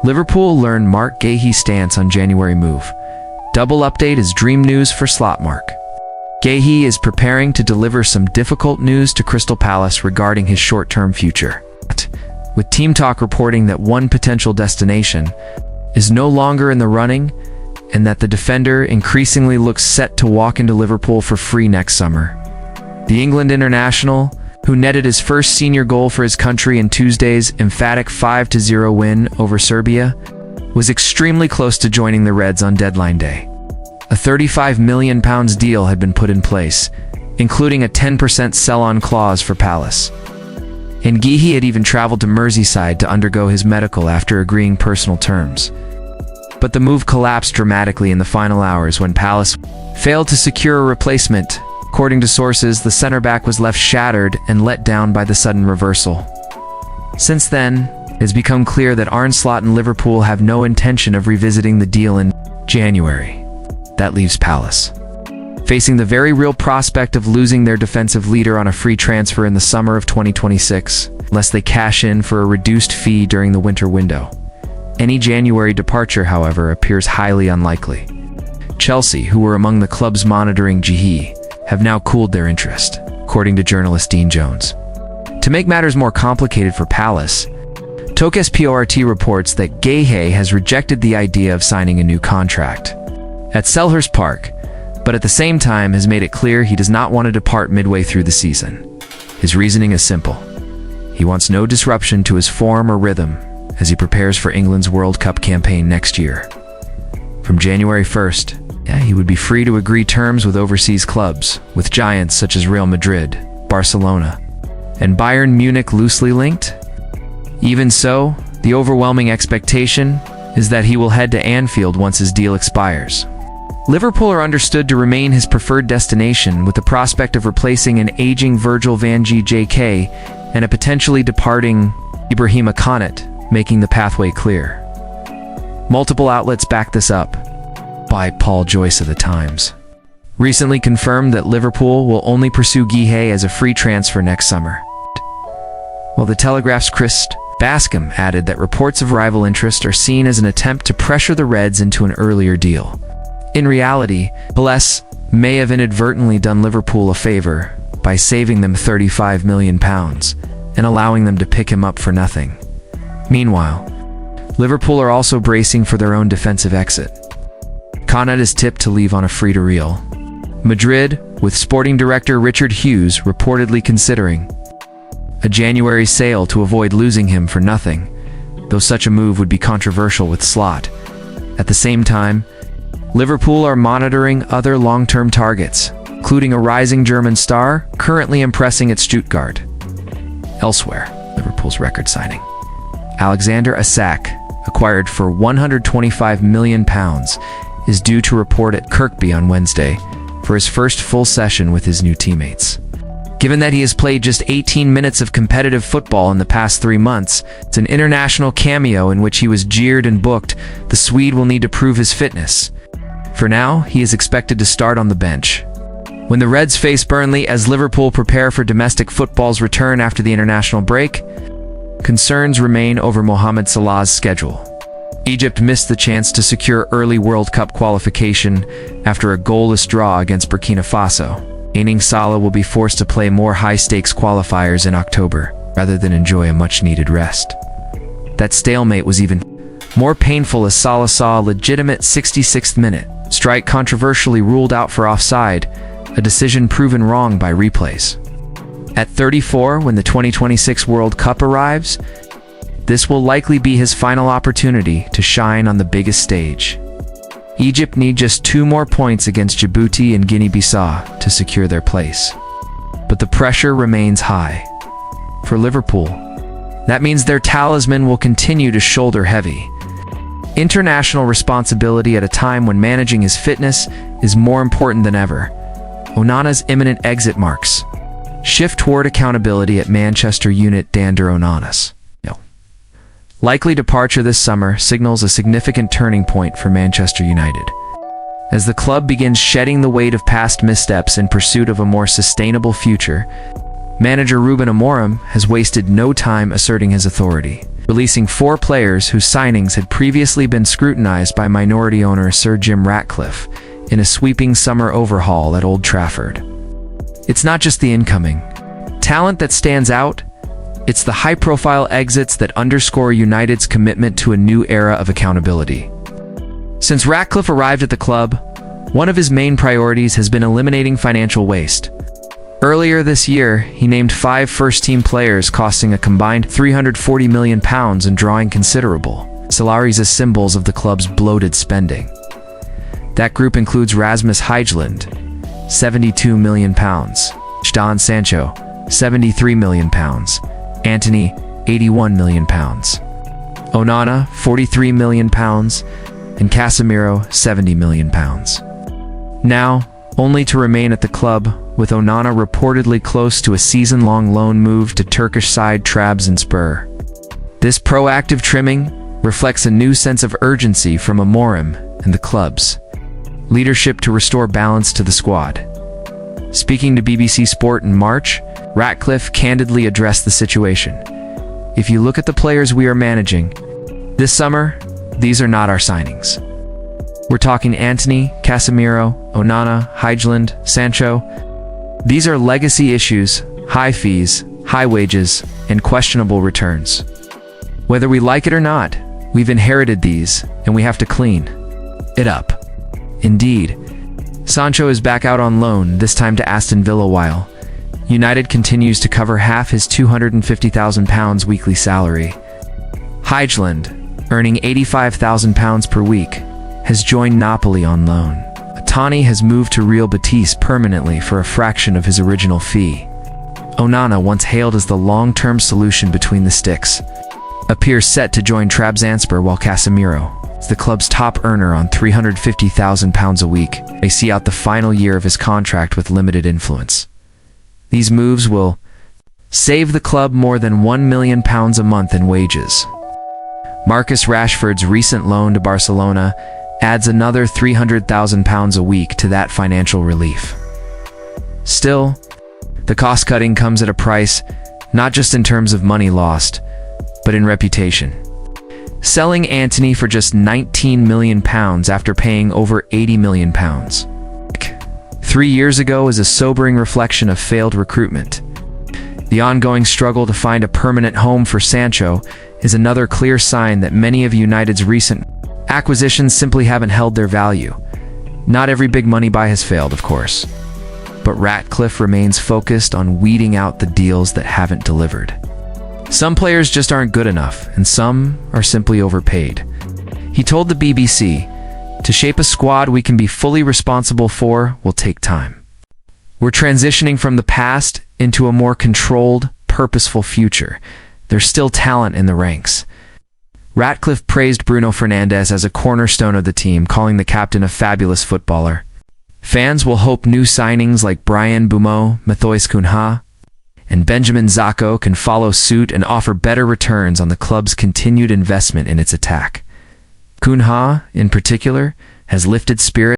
Liverpool learned Marc Guehi's stance on January move. Double update is dream news for slot Marc. Guehi is preparing to deliver some difficult news to Crystal Palace regarding his short-term future, with Team Talk reporting that one potential destination is no longer in the running and that the defender increasingly looks set to walk into Liverpool for free next summer. The England international, who netted his first senior goal for his country in Tuesday's emphatic 5-0 win over Serbia, was extremely close to joining the Reds on deadline day. A £35 million deal had been put in place, including a 10% sell-on clause for Palace. And Guehi had even traveled to Merseyside to undergo his medical after agreeing personal terms. But the move collapsed dramatically in the final hours when Palace failed to secure a replacement. According to sources, the centre-back was left shattered and let down by the sudden reversal. Since then, it has become clear that Arne Slot and Liverpool have no intention of revisiting the deal in January. That leaves Palace facing the very real prospect of losing their defensive leader on a free transfer in the summer of 2026, unless they cash in for a reduced fee during the winter window. Any January departure, however, appears highly unlikely. Chelsea, who were among the clubs monitoring Guehi, have now cooled their interest, according to journalist Dean Jones. To make matters more complicated for Palace, Talk Sport reports that Guehi has rejected the idea of signing a new contract at Selhurst Park, but at the same time has made it clear he does not want to depart midway through the season. His reasoning is simple. He wants no disruption to his form or rhythm as he prepares for England's World Cup campaign next year. From January 1st, he would be free to agree terms with overseas clubs, with giants such as Real Madrid, Barcelona, and Bayern Munich loosely linked. Even so, the overwhelming expectation is that he will head to Anfield once his deal expires. Liverpool are understood to remain his preferred destination, with the prospect of replacing an aging Virgil van Dijk and a potentially departing Ibrahima Konate, making the pathway clear. Multiple outlets back this up, by Paul Joyce of The Times, recently confirmed that Liverpool will only pursue Guehi as a free transfer next summer. While The Telegraph's Chris Bascom added that reports of rival interest are seen as an attempt to pressure the Reds into an earlier deal. In reality, Palace may have inadvertently done Liverpool a favor by saving them £35 million and allowing them to pick him up for nothing. Meanwhile, Liverpool are also bracing for their own defensive exit. Konate is tipped to leave on a free-to-Real Madrid, with sporting director Richard Hughes reportedly considering a January sale to avoid losing him for nothing, though such a move would be controversial with Slot. At the same time, Liverpool are monitoring other long-term targets, including a rising German star currently impressing at Stuttgart. Elsewhere, Liverpool's record signing Alexander Isak, acquired for £125 million, is due to report at Kirkby on Wednesday for his first full session with his new teammates. Given that he has played just 18 minutes of competitive football in the past 3 months, it's an international cameo in which he was jeered and booked. The Swede will need to prove his fitness. For now, he is expected to start on the bench. When the Reds face Burnley as Liverpool prepare for domestic football's return after the international break, concerns remain over Mohamed Salah's schedule. Egypt missed the chance to secure early World Cup qualification after a goalless draw against Burkina Faso, meaning Salah will be forced to play more high-stakes qualifiers in October, rather than enjoy a much-needed rest. That stalemate was even more painful as Salah saw a legitimate 66th minute strike controversially ruled out for offside, a decision proven wrong by replays. At 34, when the 2026 World Cup arrives, this will likely be his final opportunity to shine on the biggest stage. Egypt need just 2 more points against Djibouti and Guinea-Bissau to secure their place. But the pressure remains high. For Liverpool, that means their talisman will continue to shoulder heavy. International responsibility at a time when managing his fitness is more important than ever. Onana's imminent exit marks shift toward accountability at Manchester United. Dander Onana's likely departure this summer signals a significant turning point for Manchester United, as the club begins shedding the weight of past missteps in pursuit of a more sustainable future. Manager Ruben Amorim has wasted no time asserting his authority. releasing 4 players whose signings had previously been scrutinized by minority owner Sir Jim Ratcliffe in a sweeping summer overhaul at Old Trafford. It's not just the incoming talent that stands out, it's the high-profile exits that underscore United's commitment to a new era of accountability. Since Ratcliffe arrived at the club, one of his main priorities has been eliminating financial waste. Earlier this year, he named 5 first-team players costing a combined £340 million and drawing considerable salaries as symbols of the club's bloated spending. That group includes Rasmus Højlund, £72 million, Jadon Sancho, £73 million, Antony, £81 million, Onana, £43 million, and Casemiro, £70 million. Now, only to remain at the club, with Onana reportedly close to a season-long loan move to Turkish side Trabzonspor. This proactive trimming reflects a new sense of urgency from Amorim and the club's leadership to restore balance to the squad. Speaking to BBC Sport in March, Ratcliffe candidly addressed the situation. "If you look at the players we are managing this summer, these are not our signings. We're talking Antony, Casemiro, Onana, Højlund, Sancho. These are legacy issues, high fees, high wages, and questionable returns. Whether we like it or not, we've inherited these, and we have to clean it up." Indeed, Sancho is back out on loan, this time to Aston Villa, while United continues to cover half his £250,000 weekly salary. Højlund, earning £85,000 per week, has joined Napoli on loan. Antony has moved to Real Betis permanently for a fraction of his original fee. Onana, once hailed as the long-term solution between the sticks, appears set to join Trabzonspor, while Casemiro, the club's top earner on £350,000 a week, may see out the final year of his contract with limited influence. These moves will save the club more than £1 million a month in wages. Marcus Rashford's recent loan to Barcelona adds another £300,000 a week to that financial relief. Still, the cost-cutting comes at a price, not just in terms of money lost, but in reputation. Selling Antony for just £19 million after paying over £80 million 3 years ago is a sobering reflection of failed recruitment. The ongoing struggle to find a permanent home for Sancho is another clear sign that many of United's recent acquisitions simply haven't held their value. Not every big money buy has failed, of course, but Ratcliffe remains focused on weeding out the deals that haven't delivered. Some players just aren't good enough, and some are simply overpaid. He told the BBC, "To shape a squad we can be fully responsible for will take time. We're transitioning from the past into a more controlled, purposeful future. There's still talent in the ranks." Ratcliffe praised Bruno Fernandes as a cornerstone of the team, calling the captain a fabulous footballer. Fans will hope new signings like Bryan Mbeumo, Matheus Cunha, and Benjamin Zacco can follow suit and offer better returns on the club's continued investment in its attack. Cunha, in particular, has lifted spirits